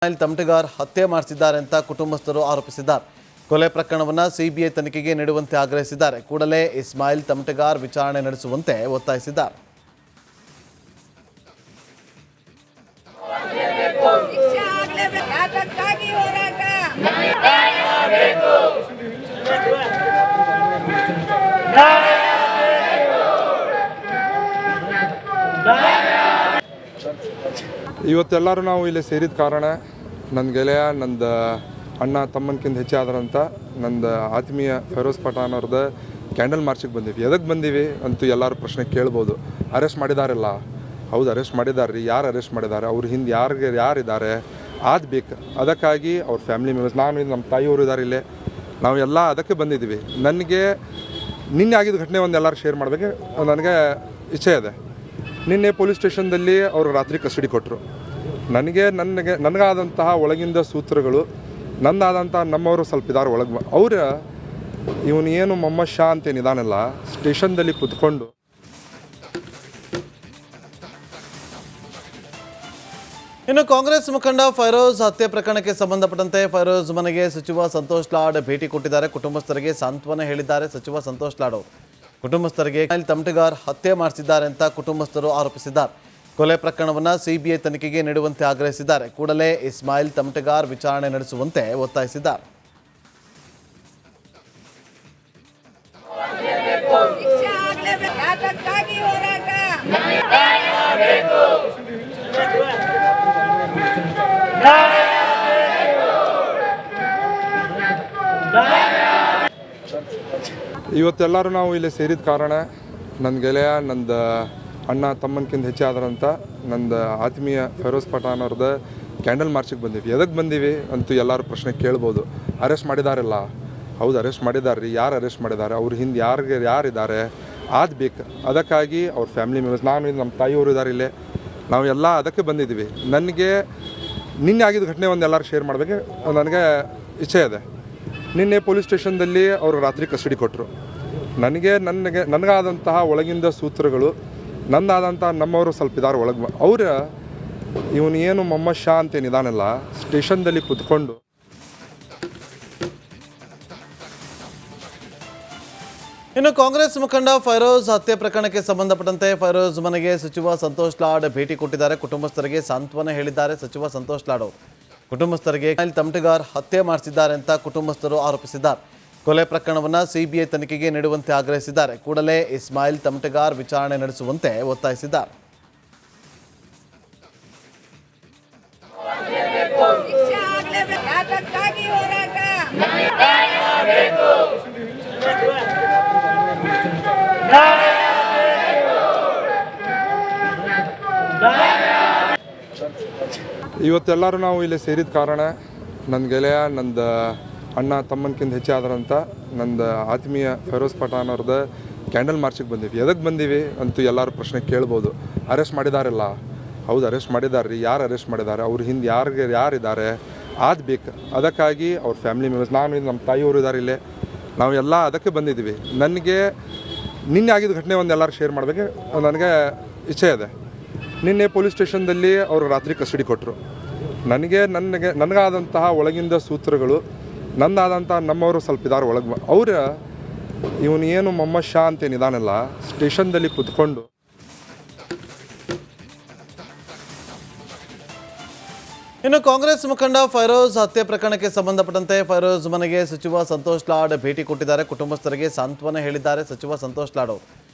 ತಮಟಗಾರ್ ಹತ್ಯೆ ಮಾಡಿಸಿದ್ದಾರೆ ಅಂತ ಕುಟುಂಬಸ್ಥರು ಆರೋಪಿಸಿದ್ದಾರೆ. ಕೊಲೆ ಪ್ರಕರಣವನ್ನು ಸಿಬಿಐ ತನಿಖೆಗೆ ನೀಡುವಂತೆ ಆಗ್ರಹಿಸಿದ್ದಾರೆ. ಕೂಡಲೇ ಇಸ್ಮಾಯಿಲ್ ತಮಟಗಾರ್ ವಿಚಾರಣೆ ನಡೆಸುವಂತೆ ಒತ್ತಾಯಿಸಿದ್ದಾರೆ. ಇವತ್ತೆಲ್ಲರೂ ನಾವು ಇಲ್ಲಿ ಸೇರಿದ ಕಾರಣ ನನ್ನ ಗೆಳೆಯ ನಂದು ಅಣ್ಣ ತಮ್ಮನಕ್ಕಿಂತ ಹೆಚ್ಚಾದ್ರಂತ ನಂದು ಆತ್ಮೀಯ ಫೆರೋಜ್ ಪಠಾಣ್ ಅವ್ರದ್ದು ಕ್ಯಾಂಡಲ್ ಮಾರ್ಚಿಗೆ ಬಂದೀವಿ. ಎದಕ್ಕೆ ಬಂದೀವಿ ಅಂತೂ ಎಲ್ಲರೂ ಪ್ರಶ್ನೆ ಕೇಳ್ಬೋದು. ಅರೆಸ್ಟ್ ಮಾಡಿದಾರಲ್ಲ, ಹೌದು ಅರೆಸ್ಟ್ ಮಾಡಿದ್ದಾರೆ ರೀ. ಯಾರು ಅರೆಸ್ಟ್ ಮಾಡಿದ್ದಾರೆ, ಅವ್ರ ಹಿಂದೆ ಯಾರಿದ್ದಾರೆ ಬೇಕು. ಅದಕ್ಕಾಗಿ ಅವ್ರ ಫ್ಯಾಮಿಲಿ ಮೆಂಬರ್ಸ್, ನಾನು ನಮ್ಮ ತಾಯಿಯವರು ಇದ್ದಾರೆ ಇಲ್ಲೇ, ನಾವು ಎಲ್ಲ ಅದಕ್ಕೆ ಬಂದಿದ್ದೀವಿ. ನನಗೆ ನಿನ್ನೆ ಆಗಿದ್ದ ಘಟನೆ ಒಂದು ಎಲ್ಲರೂ ಶೇರ್ ಮಾಡಬೇಕು ನನಗೆ ಇಚ್ಛೆ ಇದೆ. ನಿನ್ನೆ ಪೊಲೀಸ್ ಸ್ಟೇಷನ್ದಲ್ಲಿ ಅವರು ರಾತ್ರಿ ಕಸ್ಟಡಿ ಕೊಟ್ಟರು. ನನಗಾದಂತಹ ಒಳಗಿಂದ ಸೂತ್ರಗಳು, ನನ್ನದಾದಂಥ ನಮ್ಮವರು ಸ್ವಲ್ಪ ಇದ್ದಾರೆ ಒಳಗೆ. ಇವನು ಏನು ಮೊಹಮ್ಮದ್ ಶಾ ಅಂತೇನಿದಾನಲ್ಲ, ಸ್ಟೇಷನ್ದಲ್ಲಿ ಕುತ್ಕೊಂಡು ಇನ್ನು ಕಾಂಗ್ರೆಸ್ ಮುಖಂಡ ಫೈರೋಜ್ ಹತ್ಯೆ ಪ್ರಕರಣಕ್ಕೆ ಸಂಬಂಧಪಟ್ಟಂತೆ ಫೈರೋಜ್ ಮನೆಗೆ ಸಚಿವ ಸಂತೋಷ್ ಲಾಡ್ ಭೇಟಿ ಕೊಟ್ಟಿದ್ದಾರೆ. ಕುಟುಂಬಸ್ಥರಿಗೆ ಸಾಂತ್ವನ ಹೇಳಿದ್ದಾರೆ ಸಚಿವ ಸಂತೋಷ್ ಲಾಡ್ ಅವರು. ಕುಟುಂಬಸ್ಥರಿಗೆ ತಮಟಗಾರ್ ಹತ್ಯೆ ಮಾಡಿಸಿದ್ದಾರೆ ಅಂತ ಕುಟುಂಬಸ್ಥರು ಆರೋಪಿಸಿದ್ದಾರೆ. ಕೊಲೆ ಪ್ರಕರಣವನ್ನು ಸಿಬಿಐ ತನಿಖೆಗೆ ನೀಡುವಂತೆ ಆಗ್ರಹಿಸಿದ್ದಾರೆ. ಕೂಡಲೇ ಇಸ್ಮಾಯಿಲ್ ತಮಟಗಾರ್ ವಿಚಾರಣೆ ನಡೆಸುವಂತೆ ಒತ್ತಾಯಿಸಿದ್ದಾರೆ. ಇವತ್ತೆಲ್ಲರೂ ನಾವು ಇಲ್ಲಿ ಸೇರಿದ ಕಾರಣ ನನ್ನ ಗೆಳೆಯ ನಂದು ಅಣ್ಣ ತಮ್ಮನಕ್ಕಿಂತ ಹೆಚ್ಚಾದ್ರಂತ ನಂದು ಆತ್ಮೀಯ ಫೆರೋಜ್ ಪಠಾಣ್ ಅವ್ರದ್ದು ಕ್ಯಾಂಡಲ್ ಮಾರ್ಚಿಗೆ ಬಂದೀವಿ. ಎದಕ್ಕೆ ಬಂದೀವಿ ಅಂತೂ ಎಲ್ಲರೂ ಪ್ರಶ್ನೆ ಕೇಳ್ಬೋದು. ಅರೆಸ್ಟ್ ಮಾಡಿದಾರಲ್ಲ, ಹೌದು ಅರೆಸ್ಟ್ ಮಾಡಿದ್ದಾರೆ ರೀ. ಯಾರು ಅರೆಸ್ಟ್ ಮಾಡಿದ್ದಾರೆ, ಅವ್ರ ಹಿಂದೆ ಯಾರಿದ್ದಾರೆ ಬೇಕು. ಅದಕ್ಕಾಗಿ ಅವ್ರ ಫ್ಯಾಮಿಲಿ ಮೆಂಬರ್ಸ್, ನಾನು ನಮ್ಮ ತಾಯಿಯವರು ಇದ್ದಾರೆ ಇಲ್ಲೇ, ನಾವು ಎಲ್ಲ ಅದಕ್ಕೆ ಬಂದಿದ್ದೀವಿ. ನನಗೆ ನಿನ್ನೆ ಆಗಿದ್ದ ಘಟನೆ ಒಂದು ಎಲ್ಲರೂ ಶೇರ್ ಮಾಡಬೇಕು ನನಗೆ ಇಚ್ಛೆ ಇದೆ. ನಿನ್ನೆ ಪೊಲೀಸ್ ಸ್ಟೇಷನ್ದಲ್ಲಿ ಅವರು ರಾತ್ರಿ ಕಸ್ಟಡಿ ಕೊಟ್ಟರು. ನನಗಾದಂತಹ ಒಳಗಿಂದ ಸೂತ್ರಗಳು, ನನ್ನದಾದಂಥ ನಮ್ಮವರು ಸ್ವಲ್ಪ ಇದ್ದಾರೆ ಒಳಗೆ. ಇವನು ಏನು ಮೊಹಮ್ಮದ್ ಶಾ ಅಂತೇನಿದಾನಲ್ಲ, ಸ್ಟೇಷನ್ದಲ್ಲಿ ಕುತ್ಕೊಂಡು ಇನ್ನು ಕಾಂಗ್ರೆಸ್ ಮುಖಂಡ ಫೈರೋಜ್ ಹತ್ಯೆ ಪ್ರಕರಣಕ್ಕೆ ಸಂಬಂಧಪಟ್ಟಂತೆ ಫೈರೋಜ್ ಮನೆಗೆ ಸಚಿವ ಸಂತೋಷ್ ಲಾಡ್ ಭೇಟಿ ಕೊಟ್ಟಿದ್ದಾರೆ. ಕುಟುಂಬಸ್ಥರಿಗೆ ಸಾಂತ್ವನ ಹೇಳಿದ್ದಾರೆ ಸಚಿವ ಸಂತೋಷ್ ಲಾಡ್ ಅವರು. ಕುಟುಂಬಸ್ಥರಿಗೆ ತಮಟಗಾರ್ ಹತ್ಯೆ ಮಾಡಿಸಿದ್ದಾರೆ ಅಂತ ಕುಟುಂಬಸ್ಥರು ಆರೋಪಿಸಿದ್ದಾರೆ. ಕೊಲೆ ಪ್ರಕರಣವನ್ನು ಸಿಬಿಐ ತನಿಖೆಗೆ ನೀಡುವಂತೆ ಆಗ್ರಹಿಸಿದ್ದಾರೆ. ಕೂಡಲೇ ಇಸ್ಮಾಯಿಲ್ ತಮಟಗಾರ್ ವಿಚಾರಣೆ ನಡೆಸುವಂತೆ ಒತ್ತಾಯಿಸಿದ್ದಾರೆ. ಇವತ್ತೆಲ್ಲರೂ ನಾವು ಇಲ್ಲಿ ಸೇರಿದ ಕಾರಣ ನನ್ನ ಗೆಳೆಯ ನಂದು ಅಣ್ಣ ತಮ್ಮನಕ್ಕಿಂತ ಹೆಚ್ಚಾದ್ರಂತ ನಂದು ಆತ್ಮೀಯ ಫೆರೋಜ್ ಪಠಾಣ್ ಅವ್ರದ್ದು ಕ್ಯಾಂಡಲ್ ಮಾರ್ಚಿಗೆ ಬಂದೀವಿ. ಎದಕ್ಕೆ ಬಂದೀವಿ ಅಂತೂ ಎಲ್ಲರೂ ಪ್ರಶ್ನೆ ಕೇಳ್ಬೋದು. ಅರೆಸ್ಟ್ ಮಾಡಿದಾರಲ್ಲ, ಹೌದು ಅರೆಸ್ಟ್ ಮಾಡಿದ್ದಾರೆ ರೀ. ಯಾರು ಅರೆಸ್ಟ್ ಮಾಡಿದ್ದಾರೆ, ಅವ್ರ ಹಿಂದೆ ಯಾರಿದ್ದಾರೆ ಬೇಕು. ಅದಕ್ಕಾಗಿ ಅವ್ರ ಫ್ಯಾಮಿಲಿ ಮೆಂಬರ್ಸ್, ನಾನು ನಮ್ಮ ತಾಯಿಯವರು ಇದ್ದಾರೆ ಇಲ್ಲೇ, ನಾವು ಎಲ್ಲ ಅದಕ್ಕೆ ಬಂದಿದ್ದೀವಿ. ನನಗೆ ನಿನ್ನೆ ಆಗಿದ್ದ ಘಟನೆ ಒಂದು ಎಲ್ಲರೂ ಶೇರ್ ಮಾಡಬೇಕು ನನಗೆ ಇಚ್ಛೆ ಇದೆ. ನಿನ್ನೆ ಪೊಲೀಸ್ ಸ್ಟೇಷನ್ದಲ್ಲಿ ಅವರು ರಾತ್ರಿ ಕಸ್ಟಡಿ ಕೊಟ್ಟರು. ನನಗಾದಂತಹ ಒಳಗಿಂದ ಸೂತ್ರಗಳು, ನನ್ನದಾದಂಥ ನಮ್ಮವರು ಸ್ವಲ್ಪ ಇದ್ದಾರೆ ಒಳಗೆ. ಇವನು ಏನು ಮೊಹಮ್ಮದ್ ಶಾ ಅಂತೇನಿದಾನಲ್ಲ, ಸ್ಟೇಷನ್ದಲ್ಲಿ ಕುತ್ಕೊಂಡು ಇನ್ನು ಕಾಂಗ್ರೆಸ್ ಮುಖಂಡ ಫೈರೋಜ್ ಹತ್ಯೆ ಪ್ರಕರಣಕ್ಕೆ ಸಂಬಂಧಪಟ್ಟಂತೆ ಫೈರೋಜ್ ಮನೆಗೆ ಸಚಿವ ಸಂತೋಷ್ ಲಾಡ್ ಭೇಟಿ ಕೊಟ್ಟಿದ್ದಾರೆ. ಕುಟುಂಬಸ್ಥರಿಗೆ ಸಾಂತ್ವನ ಹೇಳಿದ್ದಾರೆ ಸಚಿವ ಸಂತೋಷ್ ಲಾಡ್ ಅವರು.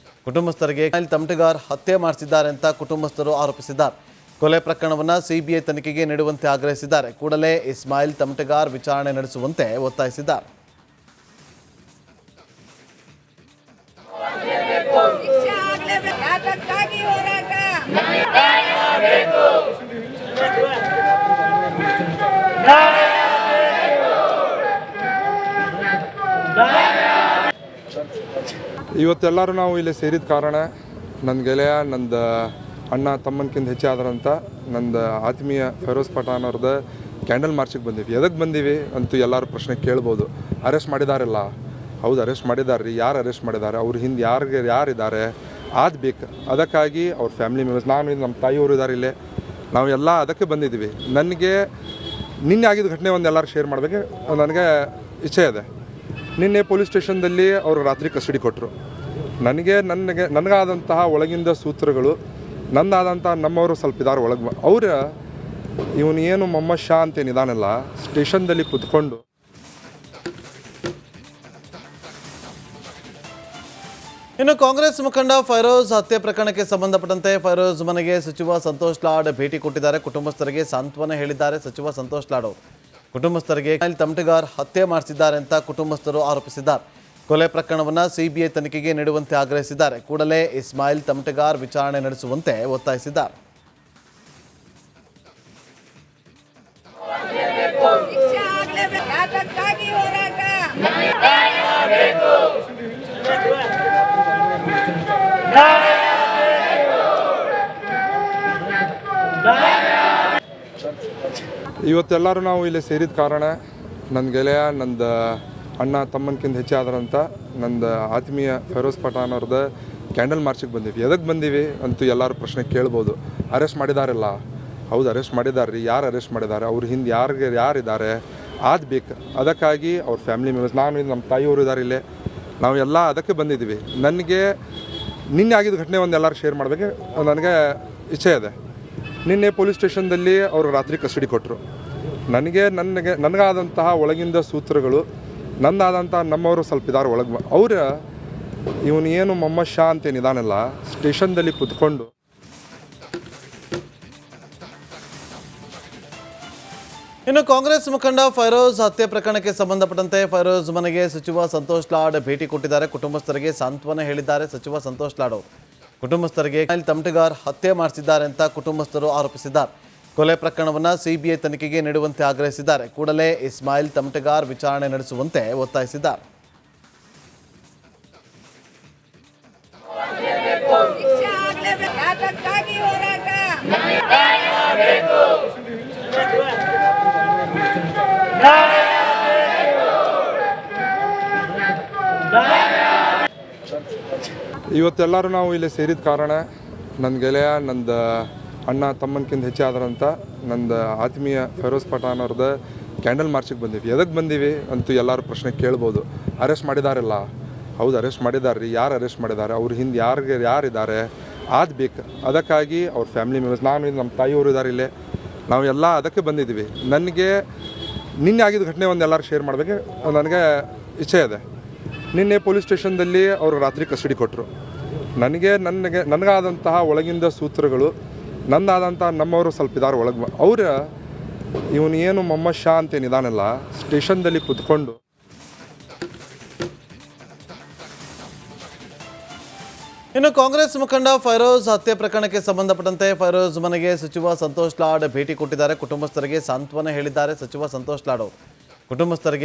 ಕುಟುಂಬಸ್ಥರಿಗೆ ತಮಟಗಾರ್ ಹತ್ಯೆ ಮಾಡಿಸಿದ್ದಾರೆ ಅಂತ ಕುಟುಂಬಸ್ಥರು ಆರೋಪಿಸಿದ್ದಾರೆ. ಕೊಲೆ ಪ್ರಕರಣವನ್ನು ಸಿಬಿಐ ತನಿಖೆಗೆ ನೀಡುವಂತೆ ಆಗ್ರಹಿಸಿದ್ದಾರೆ. ಕೂಡಲೇ ಇಸ್ಮಾಯಿಲ್ ತಮಟಗಾರ್ ವಿಚಾರಣೆ ನಡೆಸುವಂತೆ ಒತ್ತಾಯಿಸಿದ್ದಾರೆ. ಇವತ್ತೆಲ್ಲರೂ ನಾವು ಇಲ್ಲಿ ಸೇರಿದ ಕಾರಣ ನನ್ನ ಗೆಳೆಯ ನಂದು ಅಣ್ಣ ತಮ್ಮನಕ್ಕಿಂತ ಹೆಚ್ಚಾದ್ರಂತ ನಂದು ಆತ್ಮೀಯ ಫೆರೋಜ್ ಪಠಾಣ್ ಅವ್ರದ್ದು ಕ್ಯಾಂಡಲ್ ಮಾರ್ಚಿಗೆ ಬಂದೀವಿ. ಎದಕ್ಕೆ ಬಂದೀವಿ ಅಂತೂ ಎಲ್ಲರೂ ಪ್ರಶ್ನೆ ಕೇಳ್ಬೋದು. ಅರೆಸ್ಟ್ ಮಾಡಿದಾರಲ್ಲ, ಹೌದು ಅರೆಸ್ಟ್ ಮಾಡಿದ್ದಾರೆ ರೀ. ಯಾರು ಅರೆಸ್ಟ್ ಮಾಡಿದ್ದಾರೆ, ಅವ್ರ ಹಿಂದೆ ಯಾರಿದ್ದಾರೆ ಬೇಕು. ಅದಕ್ಕಾಗಿ ಅವ್ರ ಫ್ಯಾಮಿಲಿ ಮೆಂಬರ್ಸ್, ನಾನು ನಮ್ಮ ತಾಯಿಯವರು ಇದ್ದಾರೆ ಇಲ್ಲೇ, ನಾವು ಎಲ್ಲ ಅದಕ್ಕೆ ಬಂದಿದ್ದೀವಿ. ನನಗೆ ನಿನ್ನೆ ಆಗಿದ್ದ ಘಟನೆ ಒಂದು ಎಲ್ಲರೂ ಶೇರ್ ಮಾಡಬೇಕು ನನಗೆ ಇಚ್ಛೆ ಇದೆ. ನಿನ್ನೆ ಪೊಲೀಸ್ ಸ್ಟೇಷನ್ದಲ್ಲಿ ಅವರು ರಾತ್ರಿ ಕಸ್ಟಡಿ ಕೊಟ್ಟರು. ನನಗಾದಂತಹ ಒಳಗಿಂದ ಸೂತ್ರಗಳು, ನಂದಾದಂಥ ನಮ್ಮವರು ಸ್ವಲ್ಪ ಇದಾರೆ ಒಳಗೆ. ಇವನು ಏನು ಮೊಹಮ್ಮದ್ ಶಾ ಅಂತೇನಿದಾನಲ್ಲ, ಸ್ಟೇಷನ್ದಲ್ಲಿ ಕುತ್ಕೊಂಡು ಇನ್ನು ಕಾಂಗ್ರೆಸ್ ಮುಖಂಡ ಫೈರೋಜ್ ಹತ್ಯೆ ಪ್ರಕರಣಕ್ಕೆ ಸಂಬಂಧಪಟ್ಟಂತೆ ಫೈರೋಜ್ ಮನೆಗೆ ಸಚಿವ ಸಂತೋಷ್ ಲಾಡ್ ಭೇಟಿ ಕೊಟ್ಟಿದ್ದಾರೆ. ಕುಟುಂಬಸ್ಥರಿಗೆ ಸಾಂತ್ವನ ಹೇಳಿದ್ದಾರೆ ಸಚಿವ ಸಂತೋಷ್ ಲಾಡ್ ಅವರು. ಕುಟುಂಬಸ್ಥರಿಗೆ ತಮಟೆಗಾರ್ ಹತ್ಯೆ ಮಾಡಿಸಿದ್ದಾರೆ ಅಂತ ಕುಟುಂಬಸ್ಥರು ಆರೋಪಿಸಿದ್ದಾರೆ. ಕೊಲೆ ಪ್ರಕರಣವನ್ನು ಸಿಬಿಐ ತನಿಖೆಗೆ ನೀಡುವಂತೆ ಆಗ್ರಹಿಸಿದ್ದಾರೆ. ಕೂಡಲೇ ಇಸ್ಮಾಯಿಲ್ ತಮಟೆಗಾರ್ ವಿಚಾರಣೆ ನಡೆಸುವಂತೆ ಒತ್ತಾಯಿಸಿದ್ದಾರೆ. ಇವತ್ತೆಲ್ಲರೂ ನಾವು ಇಲ್ಲಿ ಸೇರಿದ ಕಾರಣ ನನ್ನ ಗೆಳೆಯ, ನಂದು ಅಣ್ಣ ತಮ್ಮನಕ್ಕಿಂತ ಹೆಚ್ಚಾದ್ರಂತ ನಂದು ಆತ್ಮೀಯ ಫೈರೋಜ್ ಪಠಾಣ್ ಅವ್ರದ್ದು ಕ್ಯಾಂಡಲ್ ಮಾರ್ಚಿಗೆ ಬಂದೀವಿ. ಎದಕ್ಕೆ ಬಂದೀವಿ ಅಂತೂ ಎಲ್ಲರೂ ಪ್ರಶ್ನೆ ಕೇಳ್ಬೋದು. ಅರೆಸ್ಟ್ ಮಾಡಿದಾರಲ್ಲ, ಹೌದು ಅರೆಸ್ಟ್ ಮಾಡಿದ್ದಾರೆ ರೀ. ಯಾರು ಅರೆಸ್ಟ್ ಮಾಡಿದ್ದಾರೆ, ಅವ್ರ ಹಿಂದೆ ಯಾರಿದ್ದಾರೆ ಬೇಕು. ಅದಕ್ಕಾಗಿ ಅವ್ರ ಫ್ಯಾಮಿಲಿ ಮೆಂಬರ್ಸ್, ನಾನು ನಮ್ಮ ತಾಯಿಯವರು ಇದ್ದಾರೆ ಇಲ್ಲೇ, ನಾವು ಎಲ್ಲ ಅದಕ್ಕೆ ಬಂದಿದ್ದೀವಿ. ನನಗೆ ನಿನ್ನೆ ಆಗಿದ್ದ ಘಟನೆ ಒಂದು ಎಲ್ಲರೂ ಶೇರ್ ಮಾಡಬೇಕು ನನಗೆ ಇಚ್ಛೆ ಇದೆ. ನಿನ್ನೆ ಪೊಲೀಸ್ ಸ್ಟೇಷನ್ದಲ್ಲಿ ಅವರು ರಾತ್ರಿ ಕಸ್ಟಡಿ ಕೊಟ್ಟರು. ನನಗಾದಂತಹ ಒಳಗಿಂದ ಸೂತ್ರಗಳು, ನಂದಾದಂಥ ನಮ್ಮವರು ಸ್ವಲ್ಪ ಇದಾರೆ ಒಳಗೆ. ಇವನು ಏನು ಮೊಹಮ್ಮದ್ ಶಾ ಅಂತೇನಿದಾನಲ್ಲ, ಸ್ಟೇಷನ್ದಲ್ಲಿ ಕುತ್ಕೊಂಡು ಇನ್ನು ಕಾಂಗ್ರೆಸ್ ಮುಖಂಡ ಫೈರೋಜ್ ಹತ್ಯೆ ಪ್ರಕರಣಕ್ಕೆ ಸಂಬಂಧಪಟ್ಟಂತೆ ಫೈರೋಜ್ ಮನೆಗೆ ಸಚಿವ ಸಂತೋಷ್ ಲಾಡ್ ಭೇಟಿ ಕೊಟ್ಟಿದ್ದಾರೆ. ಕುಟುಂಬಸ್ಥರಿಗೆ ಸಾಂತ್ವನ ಹೇಳಿದ್ದಾರೆ ಸಚಿವ ಸಂತೋಷ್ ಲಾಡ್ ಅವರು. ಕುಟುಂಬಸ್ಥರಿಗೆ ತಮಟೆಗಾರ್ ಹತ್ಯೆ ಮಾಡಿಸಿದ್ದಾರೆ ಅಂತ ಕುಟುಂಬಸ್ಥರು ಆರೋಪಿಸಿದ್ದಾರೆ. ಕೊಲೆ ಪ್ರಕರಣವನ್ನು ಸಿಬಿಐ ತನಿಖೆಗೆ ನೀಡುವಂತೆ ಆಗ್ರಹಿಸಿದ್ದಾರೆ. ಕೂಡಲೇ ಇಸ್ಮಾಯಿಲ್ ತಮಟೆಗಾರ್ ವಿಚಾರಣೆ ನಡೆಸುವಂತೆ ಒತ್ತಾಯಿಸಿದ್ದಾರೆ. ಇವತ್ತೆಲ್ಲರೂ ನಾವು ಇಲ್ಲಿ ಸೇರಿದ ಕಾರಣ ನನ್ನ ಗೆಳೆಯ, ನಂದು ಅಣ್ಣ ತಮ್ಮನಕ್ಕಿಂತ ಹೆಚ್ಚಾದ್ರಂತ ನಂದು ಆತ್ಮೀಯ ಫೈರೋಜ್ ಪಠಾಣ್ ಅವ್ರದ್ದು ಕ್ಯಾಂಡಲ್ ಮಾರ್ಚಿಗೆ ಬಂದೀವಿ. ಎದಕ್ಕೆ ಬಂದೀವಿ ಅಂತೂ ಎಲ್ಲರೂ ಪ್ರಶ್ನೆ ಕೇಳ್ಬೋದು. ಅರೆಸ್ಟ್ ಮಾಡಿದಾರಲ್ಲ, ಹೌದು ಅರೆಸ್ಟ್ ಮಾಡಿದ್ದಾರೆ ರೀ. ಯಾರು ಅರೆಸ್ಟ್ ಮಾಡಿದ್ದಾರೆ, ಅವ್ರ ಹಿಂದೆ ಯಾರಿದ್ದಾರೆ ಬೇಕು. ಅದಕ್ಕಾಗಿ ಅವ್ರ ಫ್ಯಾಮಿಲಿ ಮೆಂಬರ್ಸ್, ನಾನು ನಮ್ಮ ತಾಯಿಯವರು ಇದ್ದಾರೆ ಇಲ್ಲೇ, ನಾವು ಎಲ್ಲ ಅದಕ್ಕೆ ಬಂದಿದ್ದೀವಿ. ನನಗೆ ನಿನ್ನೆ ಆಗಿದ್ದ ಘಟನೆ ಒಂದು ಎಲ್ಲರೂ ಶೇರ್ ಮಾಡಬೇಕು ನನಗೆ ಇಚ್ಛೆ ಇದೆ. ನಿನ್ನೆ ಪೊಲೀಸ್ ಸ್ಟೇಷನ್ದಲ್ಲಿ ಅವರು ರಾತ್ರಿ ಕಸ್ಟಡಿ ಕೊಟ್ಟರು. ನನಗಾದಂತಹ ಒಳಗಿಂದ ಸೂತ್ರಗಳು, ನಂದಾದಂಥ ನಮ್ಮವರು ಸ್ವಲ್ಪ ಇದಾರೆ ಒಳಗೆ. ಇವನು ಏನು ಮೊಹಮ್ಮದ್ ಶಾ ಅಂತೇನಿದಾನಲ್ಲ, ಸ್ಟೇಷನ್ದಲ್ಲಿ ಕುತ್ಕೊಂಡು ಇನ್ನು ಕಾಂಗ್ರೆಸ್ ಮುಖಂಡ ಫೈರೋಜ್ ಹತ್ಯೆ ಪ್ರಕರಣಕ್ಕೆ ಸಂಬಂಧಪಟ್ಟಂತೆ ಫೈರೋಜ್ ಮನೆಗೆ ಸಚಿವ ಸಂತೋಷ್ ಲಾಡ್ ಭೇಟಿ ಕೊಟ್ಟಿದ್ದಾರೆ. ಕುಟುಂಬಸ್ಥರಿಗೆ ಸಾಂತ್ವನ ಹೇಳಿದ್ದಾರೆ ಸಚಿವ ಸಂತೋಷ್ ಲಾಡ್ ಅವರು. ಕುಟುಂಬಸ್ಥರಿಗೆ